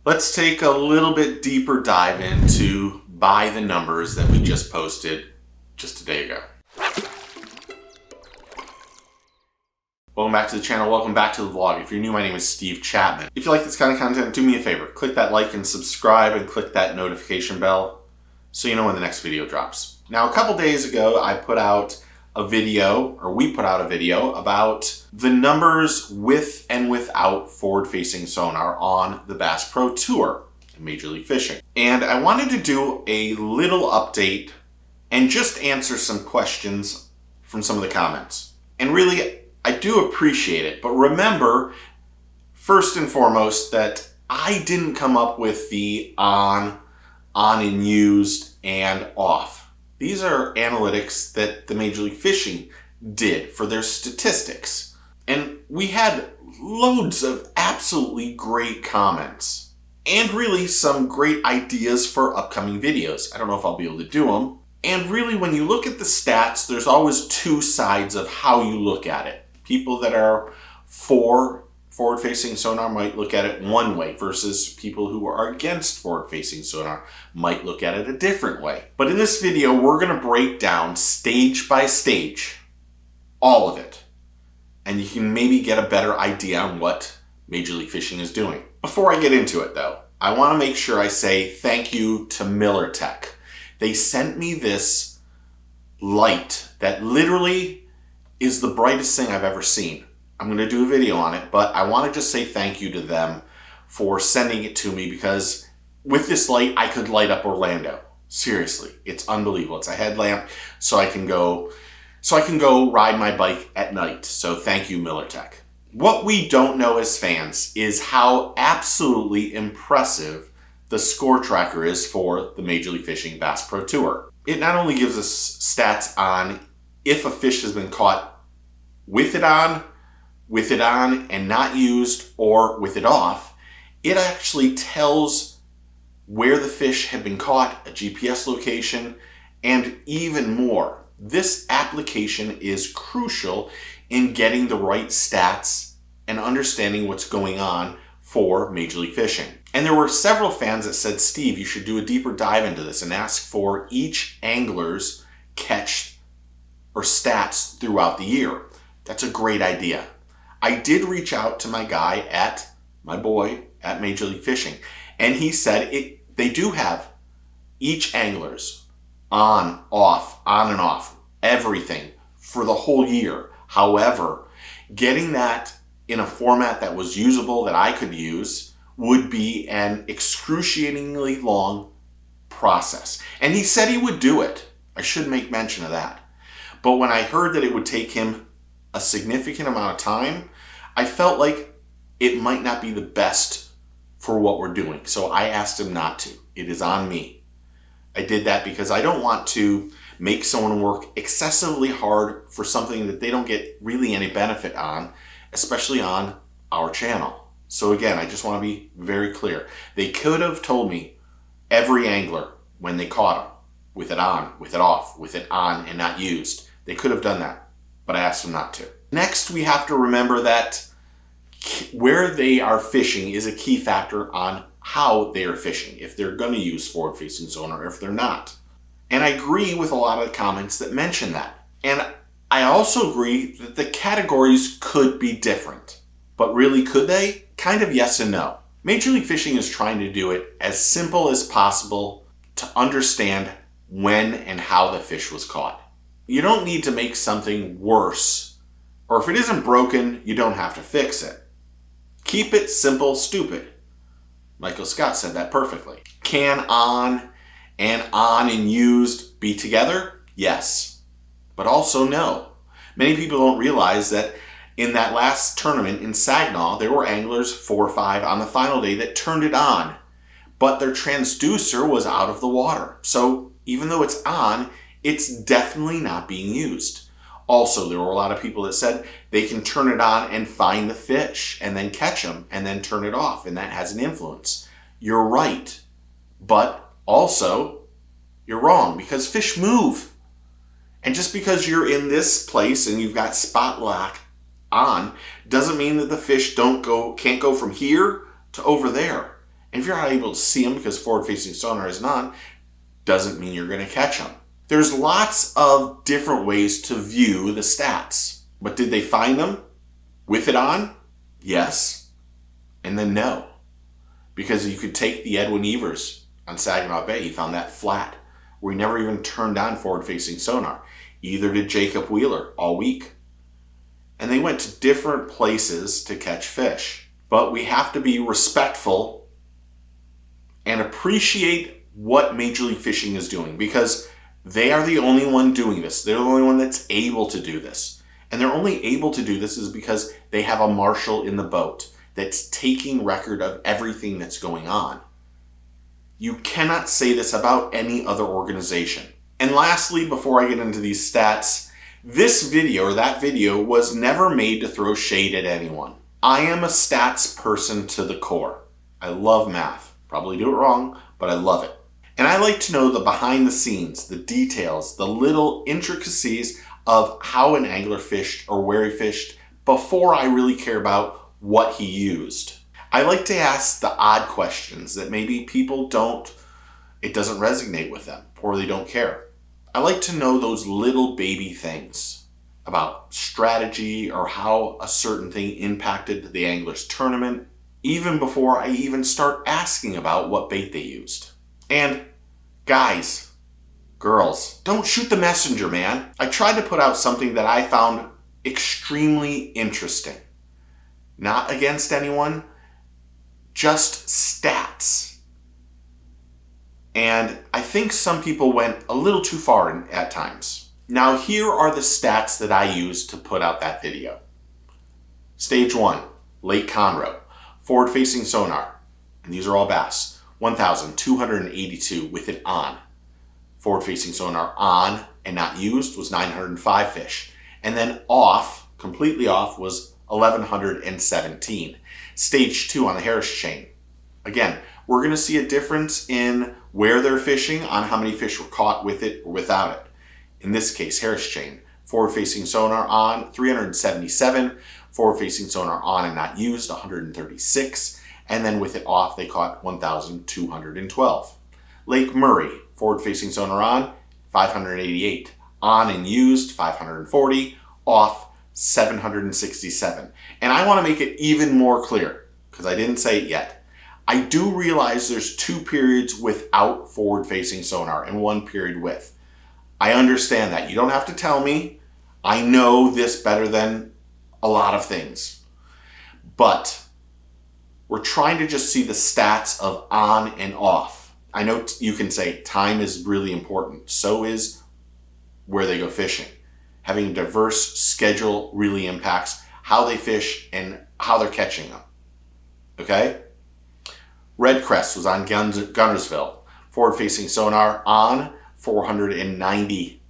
Let's take a little bit deeper dive into by the numbers that we just posted just a day ago. Welcome back to the channel. Welcome back to the vlog. If you're new, my name is Steve Chapman. If you like this kind of content, do me a favor. Click that like and subscribe and click that notification bell so you know when the next video drops. Now, a couple days ago, I put out a video, or we put out a video about the numbers with and without forward-facing sonar on the Bass Pro Tour in Major League Fishing. And I wanted to do a little update and just answer some questions from some of the comments. And really, I do appreciate it, but remember, first and foremost, that I didn't come up with the on and used, and off. These are analytics that the Major League Fishing did for their statistics. And we had loads of absolutely great comments and really some great ideas for upcoming videos. I don't know if I'll be able to do them. And really, when you look at the stats, there's always two sides of how you look at it. People that are for forward-facing sonar might look at it one way versus people who are against forward-facing sonar might look at it a different way. But in this video, we're going to break down stage by stage all of it. And you can maybe get a better idea on what Major League Fishing is doing. Before I get into it though, I want to make sure I say thank you to Miller Tech. They sent me this light that literally is the brightest thing I've ever seen. I'm going to do a video on it, but I want to just say thank you to them for sending it to me, because with this light, I could light up Orlando. Seriously, it's unbelievable. It's a headlamp, so I can go ride my bike at night. So thank you, Miller Tech. What we don't know as fans is how absolutely impressive the score tracker is for the Major League Fishing Bass Pro Tour. It not only gives us stats on if a fish has been caught with it on and not used, or with it off, it actually tells where the fish had been caught, a GPS location, and even more. This application is crucial in getting the right stats and understanding what's going on for Major League Fishing. And there were several fans that said, Steve, you should do a deeper dive into this and ask for each angler's catch or stats throughout the year. That's a great idea. I did reach out to my boy at Major League Fishing, and he said they do have each angler's on and off, everything for the whole year. However, getting that in a format that was usable, that I could use, would be an excruciatingly long process. And he said he would do it. I should make mention of that. But when I heard that it would take him a significant amount of time, I felt like it might not be the best for what we're doing. So I asked him not to. It is on me. I did that because I don't want to make someone work excessively hard for something that they don't get really any benefit on, especially on our channel. So again, I just want to be very clear. They could have told me every angler when they caught them, with it on, with it off, with it on and not used. They could have done that, but I asked them not to. Next, we have to remember that where they are fishing is a key factor on how they are fishing, if they're going to use forward-facing sonar or if they're not. And I agree with a lot of the comments that mention that. And I also agree that the categories could be different. But really, could they? Kind of yes and no. Major League Fishing is trying to do it as simple as possible to understand when and how the fish was caught. You don't need to make something worse, or if it isn't broken, you don't have to fix it. Keep it simple, stupid. Michael Scott said that perfectly. Can on and used be together? Yes, but also no. Many people don't realize that in that last tournament in Saginaw, there were anglers, 4 or 5, on the final day that turned it on, but their transducer was out of the water. So even though it's on, it's definitely not being used. Also, there were a lot of people that said they can turn it on and find the fish and then catch them and then turn it off, and that has an influence. You're right, but also you're wrong, because fish move. And just because you're in this place and you've got spot lock on doesn't mean that the fish can't go from here to over there. If you're not able to see them because forward-facing sonar isn't on, doesn't mean you're going to catch them. There's lots of different ways to view the stats. But did they find them with it on? Yes. And then no. Because you could take the Edwin Evers on Saginaw Bay. He found that flat, where he never even turned on forward-facing sonar. Either did Jacob Wheeler all week. And they went to different places to catch fish. But we have to be respectful and appreciate what Major League Fishing is doing, because they are the only one doing this. They're the only one that's able to do this. And they're only able to do this is because they have a marshal in the boat that's taking record of everything that's going on. You cannot say this about any other organization. And lastly, before I get into these stats, this video or that video was never made to throw shade at anyone. I am a stats person to the core. I love math. Probably do it wrong, but I love it. And I like to know the behind the scenes, the details, the little intricacies of how an angler fished or where he fished before I really care about what he used. I like to ask the odd questions that maybe people it doesn't resonate with them or they don't care. I like to know those little baby things about strategy or how a certain thing impacted the angler's tournament, even before I even start asking about what bait they used. And guys, girls, don't shoot the messenger, man. I tried to put out something that I found extremely interesting. Not against anyone, just stats. And I think some people went a little too far at times. Now here are the stats that I used to put out that video. Stage 1, Lake Conroe, forward-facing sonar, and these are all bass, 1,282 with it on. Forward-facing sonar on and not used was 905 fish. And then off, completely off, was 1,117. Stage 2 on the Harris chain. Again, we're going to see a difference in where they're fishing on how many fish were caught with it or without it. In this case, Harris chain. Forward-facing sonar on, 377. Forward-facing sonar on and not used, 136. And then with it off, they caught 1,212. Lake Murray, forward-facing sonar on, 588. On and used, 540. Off, 767. And I want to make it even more clear, because I didn't say it yet. I do realize there's 2 periods without forward-facing sonar and 1 period with. I understand that. You don't have to tell me. I know this better than a lot of things. But we're trying to just see the stats of on and off. I know you can say time is really important. So is where they go fishing. Having a diverse schedule really impacts how they fish and how they're catching them. Okay? Red Crest was on Gunnersville. Forward-facing sonar on, 490.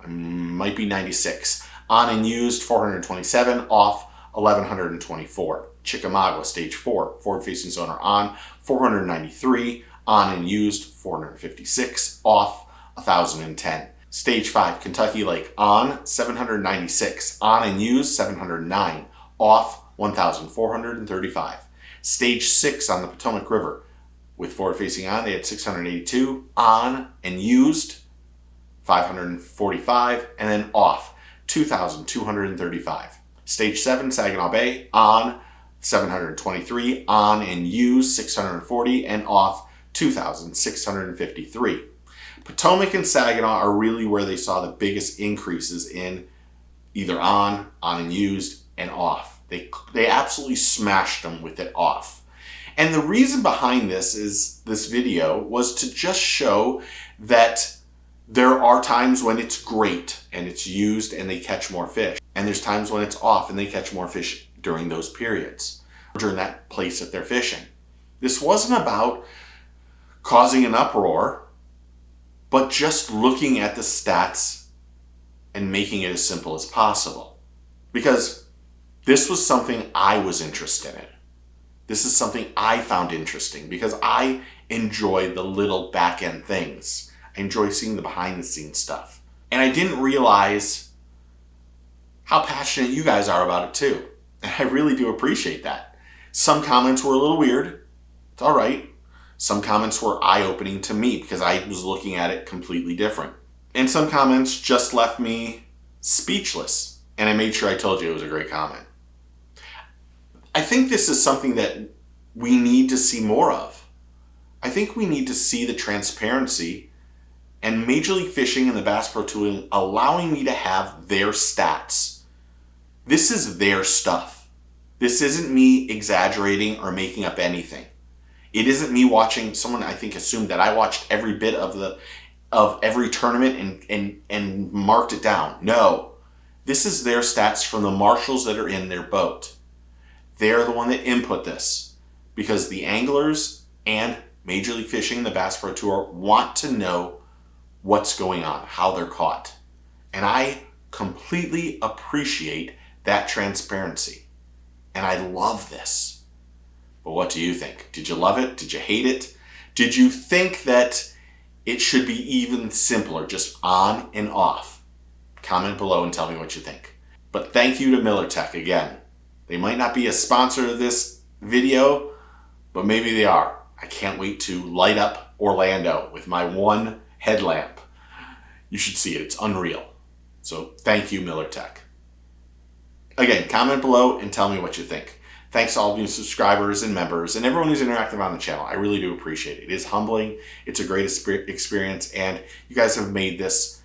Might be 96. On and used, 427. Off, 1,124. Chickamauga, stage 4. Forward-facing sonar on, 493. On and used, 456. Off, 1,010. Stage 5, Kentucky Lake, on, 796. On and used, 709. Off, 1,435. Stage 6 on the Potomac River. With forward-facing on, they had 682. On and used, 545. And then off, 2,235. Stage 7, Saginaw Bay, on, 723. On and used, 640. And off, 2,653. Potomac and Saginaw are really where they saw the biggest increases in either on and used, and off. They absolutely smashed them with it off. And the reason behind this video was to just show that there are times when it's great and it's used and they catch more fish. And there's times when it's off and they catch more fish during those periods, during that place that they're fishing. This wasn't about causing an uproar, but just looking at the stats and making it as simple as possible. Because this was something I was interested in. This is something I found interesting because I enjoy the little back end things. I enjoy seeing the behind the scenes stuff. And I didn't realize how passionate you guys are about it too. And I really do appreciate that. Some comments were a little weird. It's all right. Some comments were eye-opening to me because I was looking at it completely different. And some comments just left me speechless. And I made sure I told you it was a great comment. I think this is something that we need to see more of. I think we need to see the transparency and Major League Fishing and the Bass Pro Tour allowing me to have their stats. This is their stuff. This isn't me exaggerating or making up anything. It isn't me watching. Someone, I think, assumed that I watched every bit of every tournament and marked it down. No. This is their stats from the marshals that are in their boat. They're the one that input this because the anglers and Major League Fishing and the Bass Pro Tour want to know what's going on, how they're caught. And I completely appreciate that transparency. And I love this. But what do you think? Did you love it? Did you hate it? Did you think that it should be even simpler, just on and off? Comment below and tell me what you think. But thank you to MillerTech again. They might not be a sponsor of this video, but maybe they are. I can't wait to light up Orlando with my one headlamp. You should see it. It's unreal. So thank you, MillerTech. Again, comment below and tell me what you think. Thanks to all new subscribers and members and everyone who's interactive on the channel. I really do appreciate it. It is humbling. It's a great experience, and you guys have made this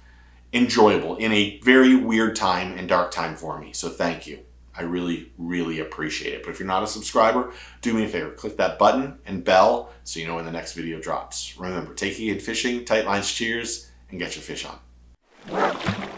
enjoyable in a very weird time and dark time for me. So thank you. I really, really appreciate it. But if you're not a subscriber, do me a favor. Click that button and bell so you know when the next video drops. Remember, take it fishing, tight lines, cheers, and get your fish on.